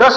10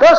10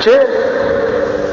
6,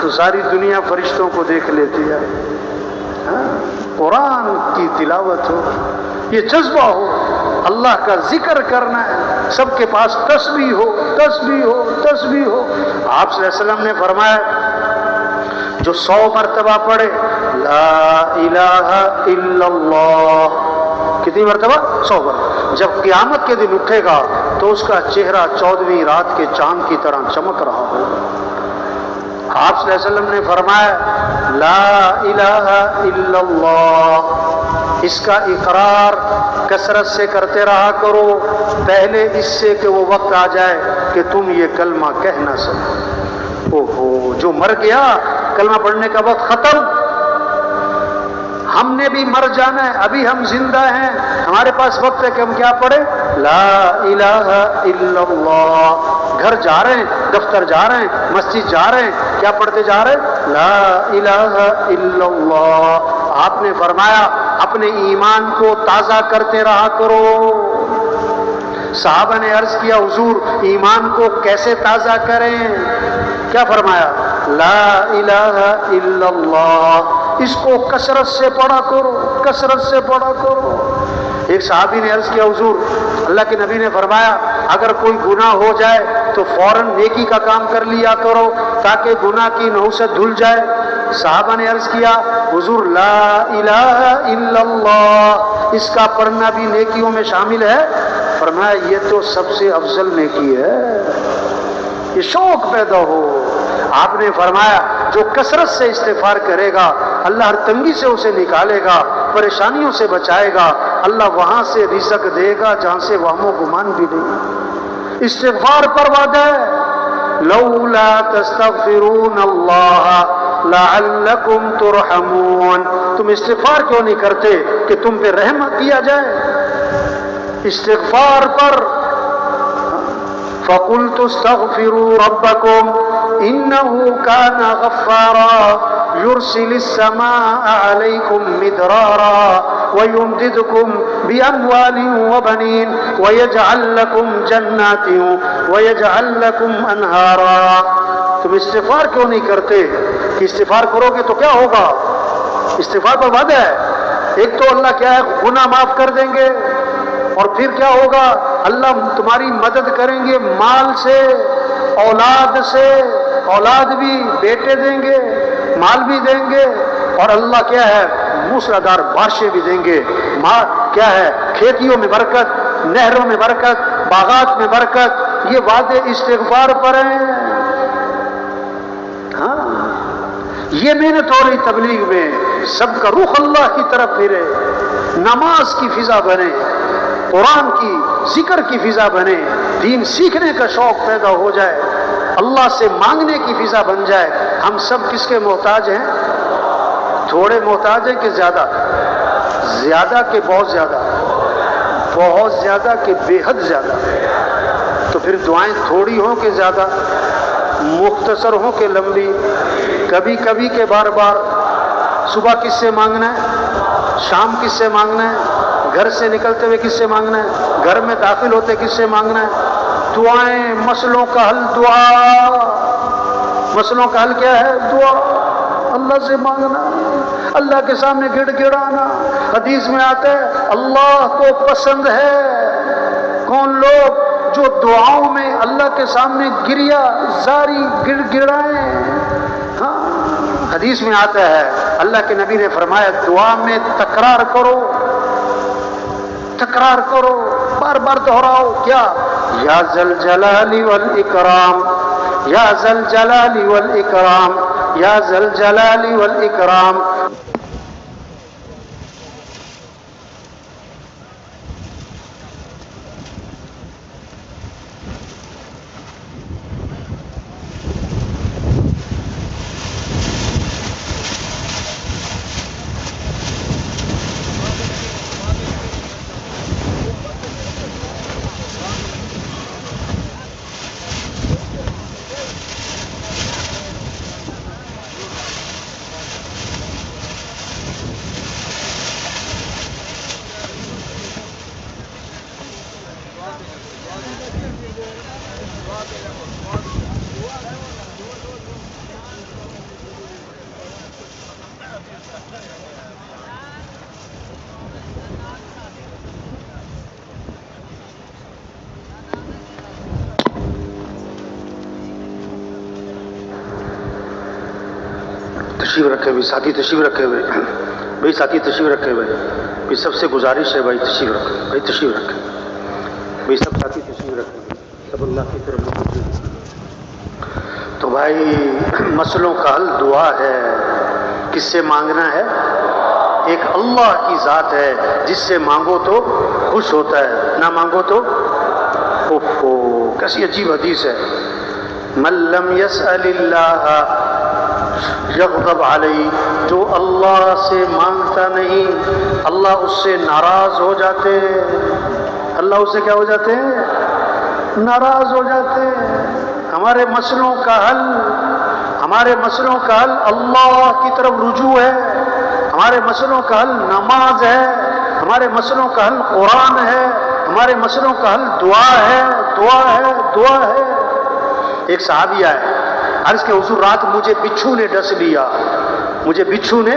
تو ساری دنیا فرشتوں کو دیکھ لیتی ہے. قرآن کی تلاوت ہو, یہ جذبہ ہو, اللہ کا ذکر کرنا ہے, سب کے پاس تسبیح ہو, تسبیح ہو, تسبیح ہو. آپ صلی اللہ علیہ وسلم نے فرمایا جو 100 مرتبہ پڑھے لا الہ الا اللہ, کتنی مرتبہ؟ 100 مرتبہ. جب قیامت کے دن اٹھے گا تو اس کا چہرہ 14ویں رات کے چاند کی طرح چمک رہا ہوگا. آپ صلی اللہ علیہ وسلم نے فرمایا لا الہ الا اللہ, اس کا اقرار کثرت سے کرتے رہا کرو پہلے اس سے کہ وہ وقت آ جائے کہ تم یہ کلمہ کہہ نہ سکو. اوہو, جو مر گیا کلمہ پڑھنے کا وقت ختم. ہم نے بھی مر جانا ہے, ابھی ہم زندہ ہیں, ہمارے پاس وقت ہے کہ ہم کیا پڑھیں لا الہ الا اللہ. گھر جا رہے ہیں, دفتر جا رہے ہیں, مسجد جا رہے ہیں, کیا پڑھتے جا رہے ہیں لا الہ الا اللہ. آپ نے فرمایا اپنے ایمان کو تازہ کرتے رہا کرو. صحابہ نے عرض کیا حضور ایمان کو کیسے تازہ کریں؟ کیا فرمایا لا الہ الا اللہ, اس کو کثرت سے پڑھا کرو, کثرت سے پڑھا کرو. ایک صحابی نے عرض کیا حضور اللہ کے نبی نے فرمایا اگر کوئی گناہ ہو جائے تو فوراً نیکی کا کام کر لیا کرو تاکہ گناہ کی نحوست دھل جائے. صحابہ نے عرض کیا حضور لا الہ الا اللہ, اس کا پڑھنا بھی نیکیوں میں شامل ہے؟ فرمایا یہ تو سب سے افضل نیکی ہے, یہ شوق پیدا ہو. آپ نے فرمایا جو کثرت سے استغفار کرے گا اللہ ہر تنگی سے اسے نکالے گا, پریشانیوں سے بچائے گا, اللہ وہاں سے رزق دے گا جہاں سے وہم و گمان بھی نہیں. استغفار پر وعدہ ہے لولا تستغفرون اللہ لعلکم ترحمون, تم استغفار کیوں نہیں کرتے کہ تم پہ رحم کیا جائے. استغفار پر فَقُلْتُ اسْتَغْفِرُوا رَبَّكُمْ إِنَّهُ كَانَ غَفَّارًا يُرْسِلِ السَّمَاءَ عَلَيْكُمْ مِدْرَارًا وَيُمْدِدْكُمْ بِأَمْوَالٍ وَبَنِينَ وَيَجْعَلْ لَكُمْ جَنَّاتٍ وَيَجْعَلْ لَكُمْ أَنْهَارًا. تم استغفار کیوں نہیں کرتے کہ استغفار کرو گے تو کیا ہوگا؟ استغفار پر وعدہ ہے. ایک تو اللہ کیا ہے گناہ معاف کر دیں گے, اور پھر کیا ہوگا اللہ تمہاری مدد کریں گے مال سے, اولاد سے, اولاد بھی بیٹے دیں گے, مال بھی دیں گے, اور اللہ کیا ہے موسلادھار بارشیں بھی دیں گے. کیا ہے کھیتیوں میں برکت, نہروں میں برکت, باغات میں برکت. یہ وعدے استغفار پر ہیں. ہاں یہ محنت ہو رہی تبلیغ میں, سب کا رخ اللہ کی طرف پھرے, نماز کی فضا بنے, قرآن کی ذکر کی فضا بنے, دین سیکھنے کا شوق پیدا ہو جائے, اللہ سے مانگنے کی فضا بن جائے. ہم سب کس کے محتاج ہیں؟ تھوڑے محتاج ہیں کہ زیادہ؟ زیادہ کہ بہت زیادہ؟ بہت زیادہ کہ بے حد زیادہ. تو پھر دعائیں تھوڑی ہوں کہ زیادہ, مختصر ہوں کہ لمبی, کبھی کبھی کہ بار بار. صبح کس سے مانگنا ہے, شام کس سے مانگنا ہے, گھر سے نکلتے ہوئے کس سے مانگنا ہے, گھر میں داخل ہوتے کس سے مانگنا ہے. دعائیں مسئلوں کا حل دعا, مسئلوں کا حل کیا ہے؟ دعا. اللہ سے مانگنا, اللہ کے سامنے گڑ گڑانا. حدیث میں آتا ہے اللہ کو پسند ہے کون لوگ جو دعاؤں میں اللہ کے سامنے گریا زاری گڑ گڑائیں. ہاں حدیث میں آتا ہے اللہ کے نبی نے فرمایا دعا میں تکرار کرو, تکرار کرو, بار بار دہراؤ. کیا یا ذل جلال والاکرام, یا ذل جلال والاکرام, یا ذل جلال والاکرام. تشریف رکھے ہوئے ساتھی، تشریف رکھے ہوئے بھائی، ساتھی تشریف رکھے ہوئے بھائی، سب سے گزارش ہے بھائی تشریف رکھے، بھائی تشریف رکھے بھائی، سب ساتھی تشریف رکھے سب اللہ کی طرف متوجہ۔ تو بھائی مسئلوں کا حل دعا ہے، کس سے مانگنا ہے؟ ایک اللہ کی ذات ہے جس سے مانگو تو خوش ہوتا ہے، نہ مانگو تو اوفو۔ کیسی عجیب حدیث ہے، من لم یسأل اللہ یغضب علیہ، جو اللہ سے مانگتا نہیں اللہ اس سے ناراض ہو جاتے ہیں، اللہ اس سے کیا ہو جاتے ہیں؟ ناراض ہو جاتے ہیں۔ ہمارے مسئلوں کا حل، ہمارے مسئلوں کا حل اللہ کی طرف رجوع ہے، ہمارے مسئلوں کا حل نماز ہے، ہمارے مسئلوں کا حل قرآن ہے، ہمارے مسئلوں کا حل دعا ہے، دعا ہے، دعا ہے۔ ایک صحابی آئے، عرض کہ حضور رات مجھے بچھو نے ڈس لیا، مجھے بچھو نے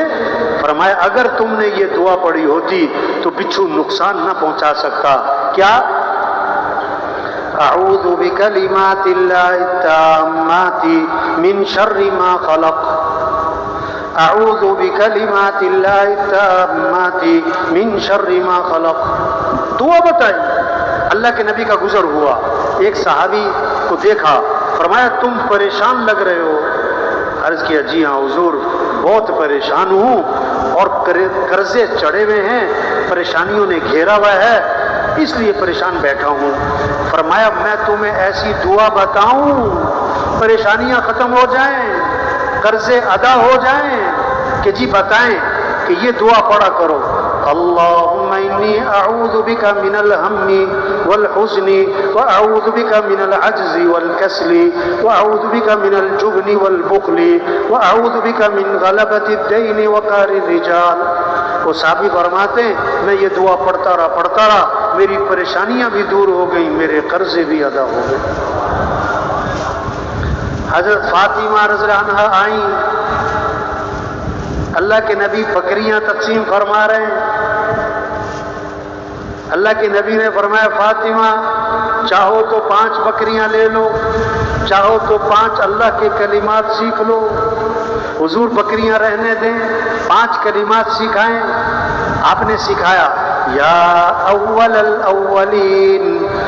فرمایا اگر تم نے یہ دعا پڑھی ہوتی تو بچھو نقصان نہ پہنچا سکتا۔ کیا؟ اعوذ بکلمات اللہ التامات من شر ما خلق، اعوذ بکلمات اللہ التامات من شر ما خلق۔ دعا بتائی، اللہ کے نبی کا گزر ہوا، ایک صحابی کو دیکھا، فرمایا تم پریشان لگ رہے ہو۔ عرض کیا جی ہاں حضور بہت پریشان ہوں اور قرضے چڑھے ہوئے ہیں، پریشانیوں نے گھیرا ہوا ہے اس لیے پریشان بیٹھا ہوں۔ فرمایا میں تمہیں ایسی دعا بتاؤں پریشانیاں ختم ہو جائیں، قرضے ادا ہو جائیں؟ کہ جی بتائیں۔ کہ یہ دعا پڑھا کرو، اللہم انی اعوذ بک من الہم والحزن واعوذ بک من العجز والکسل واعوذ بک من الجبن والبخل واعوذ بک من غلبۃ الدین وقہر الرجال۔ وہ صحابی فرماتے ہیں میں یہ دعا پڑھتا رہا، میری پریشانیاں بھی دور ہو گئیں، میرے قرضے بھی ادا ہو گئے۔ حضرت فاطمہ رضی اللہ عنہا آئیں، اللہ کے نبی بکریاں تقسیم فرما رہے ہیں، اللہ کے نبی نے فرمایا فاطمہ چاہو تو 5 بکریاں لے لو، چاہو تو 5 اللہ کے کلمات سیکھ لو۔ حضور بکریاں رہنے دیں، 5 کلمات سکھائیں۔ آپ نے سکھایا یا اول الاولین